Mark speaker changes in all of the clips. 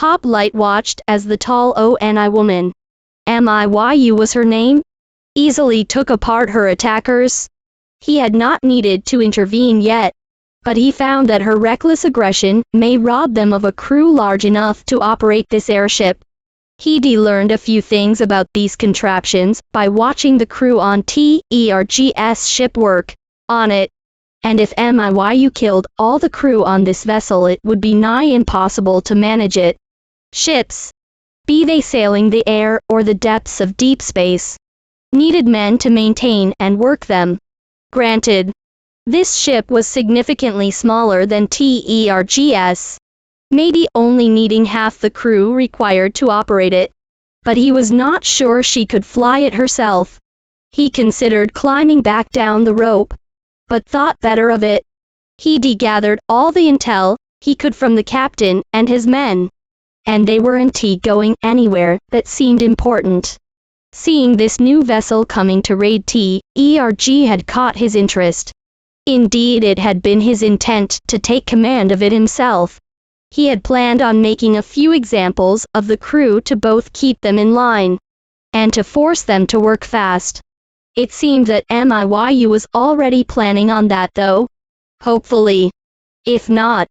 Speaker 1: Hoplite watched as the tall Oni woman, Myiyu was her name, easily took apart her attackers. He had not needed to intervene yet, but he found that her reckless aggression may rob them of a crew large enough to operate this airship. He learned a few things about these contraptions by watching the crew on their's ship work on it, and if Myiyu killed all the crew on this vessel, it would be nigh impossible to manage it. Ships, be they sailing the air or the depths of deep space, needed men to maintain and work them. Granted, this ship was significantly smaller than their's, maybe only needing half the crew required to operate it, but he was not sure she could fly it herself. He considered climbing back down the rope, but thought better of it. He gathered all the intel he could from the captain and his men, and they weren't going anywhere that seemed important. Seeing this new vessel coming to raid theirg had caught his interest. Indeed, it had been his intent to take command of it himself. He had planned on making a few examples of the crew to both keep them in line and to force them to work fast. It seemed that Myiyu was already planning on that though. Hopefully. If not,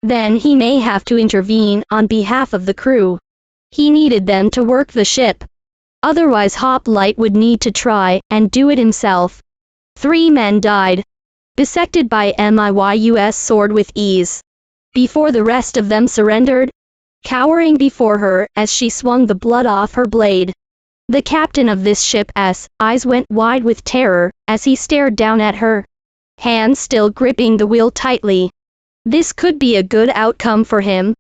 Speaker 1: then he may have to intervene on behalf of the crew. He needed them to work the ship. Otherwise Hoplite would need to try and do it himself. 3 men died, bisected by Myu's sword with ease, before the rest of them surrendered, cowering before her as she swung the blood off her blade. The captain of this ship's eyes went wide with terror as he stared down at her, hands still gripping the wheel tightly. This could be a good outcome for him,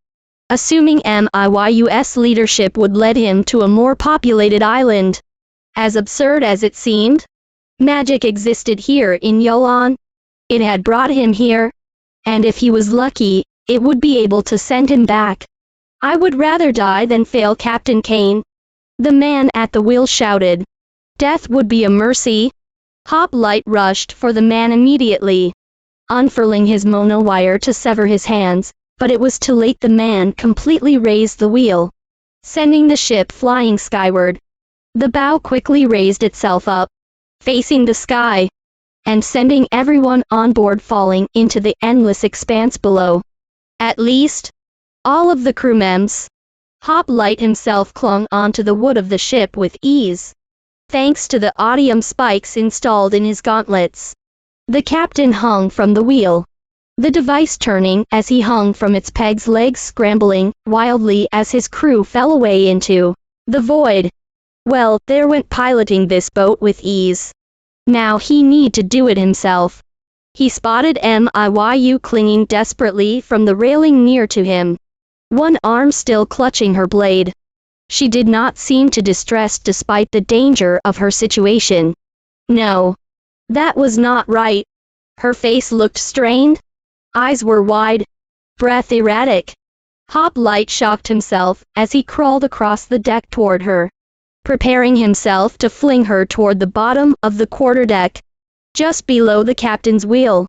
Speaker 1: assuming Myu's leadership would lead him to a more populated island. As absurd as it seemed, magic existed here in Yulon. It had brought him here, and if he was lucky, it would be able to send him back. I would rather die than fail, Captain Kane, the man at the wheel shouted. Death would be a mercy. Hoplite rushed for the man immediately, unfurling his monowire to sever his hands, but it was too late. The man completely raised the wheel, sending the ship flying skyward. The bow quickly raised itself up, facing the sky, and sending everyone on board falling into the endless expanse below. At least, all of the crew members. Hoplite himself clung onto the wood of the ship with ease, thanks to the odium spikes installed in his gauntlets. The captain hung from the wheel, the device turning as he hung from its pegs, legs scrambling wildly as his crew fell away into the void. Well, there went piloting this boat with ease. Now he need to do it himself. He spotted Myiyu clinging desperately from the railing near to him, one arm still clutching her blade. She did not seem too distressed despite the danger of her situation. No, that was not right. Her face looked strained, eyes were wide, breath erratic. Hoplite shocked himself as he crawled across the deck toward her, preparing himself to fling her toward the bottom of the quarterdeck, just below the captain's wheel.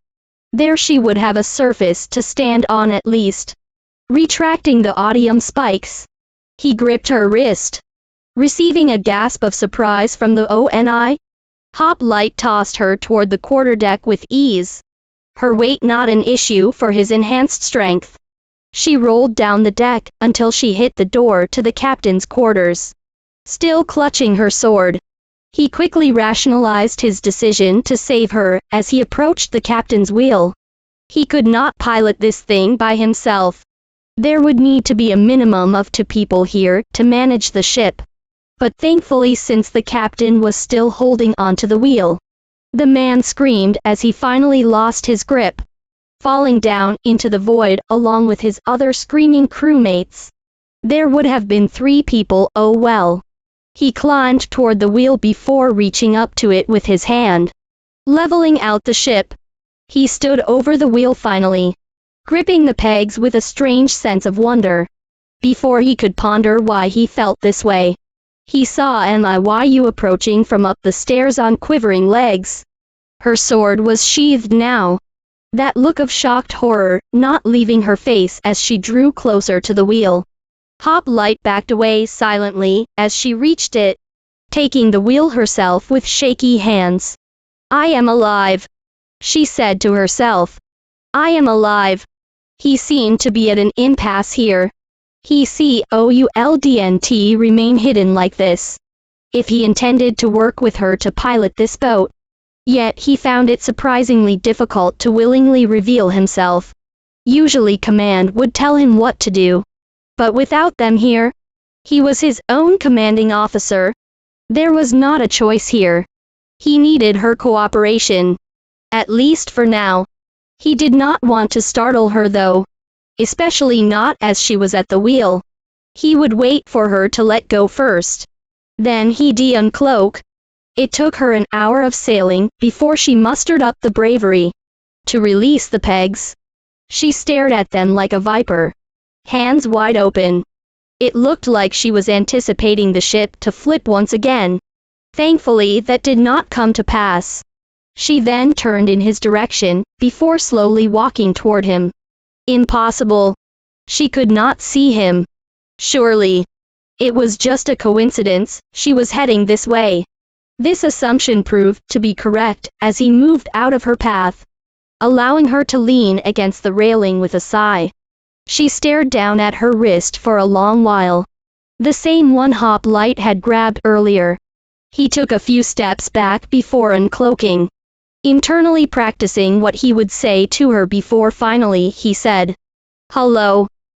Speaker 1: There she would have a surface to stand on at least. Retracting the odium spikes, he gripped her wrist. Receiving a gasp of surprise from the Oni, Hoplite tossed her toward the quarterdeck with ease, her weight not an issue for his enhanced strength. She rolled down the deck until she hit the door to the captain's quarters. Still clutching her sword, he quickly rationalized his decision to save her as he approached the captain's wheel. He could not pilot this thing by himself. There would need to be a minimum of 2 people here to manage the ship. But thankfully, since the captain was still holding onto the wheel, the man screamed as he finally lost his grip, falling down into the void along with his other screaming crewmates. There would have been 3 people, oh well. He climbed toward the wheel before reaching up to it with his hand, leveling out the ship. He stood over the wheel finally, gripping the pegs with a strange sense of wonder. Before he could ponder why he felt this way, he saw Myiyu approaching from up the stairs on quivering legs. Her sword was sheathed now, that look of shocked horror not leaving her face as she drew closer to the wheel. Hoplite backed away silently as she reached it, taking the wheel herself with shaky hands. I am alive, she said to herself. I am alive. He seemed to be at an impasse here. He couldn't remain hidden like this, if he intended to work with her to pilot this boat. Yet he found it surprisingly difficult to willingly reveal himself. Usually command would tell him what to do. But without them here, he was his own commanding officer. There was not a choice here. He needed her cooperation. At least for now. He did not want to startle her though. Especially not as she was at the wheel. He would wait for her to let go first. Then he'd uncloak. It took her an hour of sailing before she mustered up the bravery to release the pegs. She stared at them like a viper, hands wide open. It looked like she was anticipating the ship to flip once again. Thankfully that did not come to pass. She then turned in his direction, before slowly walking toward him. Impossible. She could not see him. Surely. It was just a coincidence, she was heading this way. This assumption proved to be correct as he moved out of her path, allowing her to lean against the railing with a sigh. She stared down at her wrist for a long while. The same one Hoplite had grabbed earlier. He took a few steps back before uncloaking, internally practicing what he would say to her before finally he said, "Hello."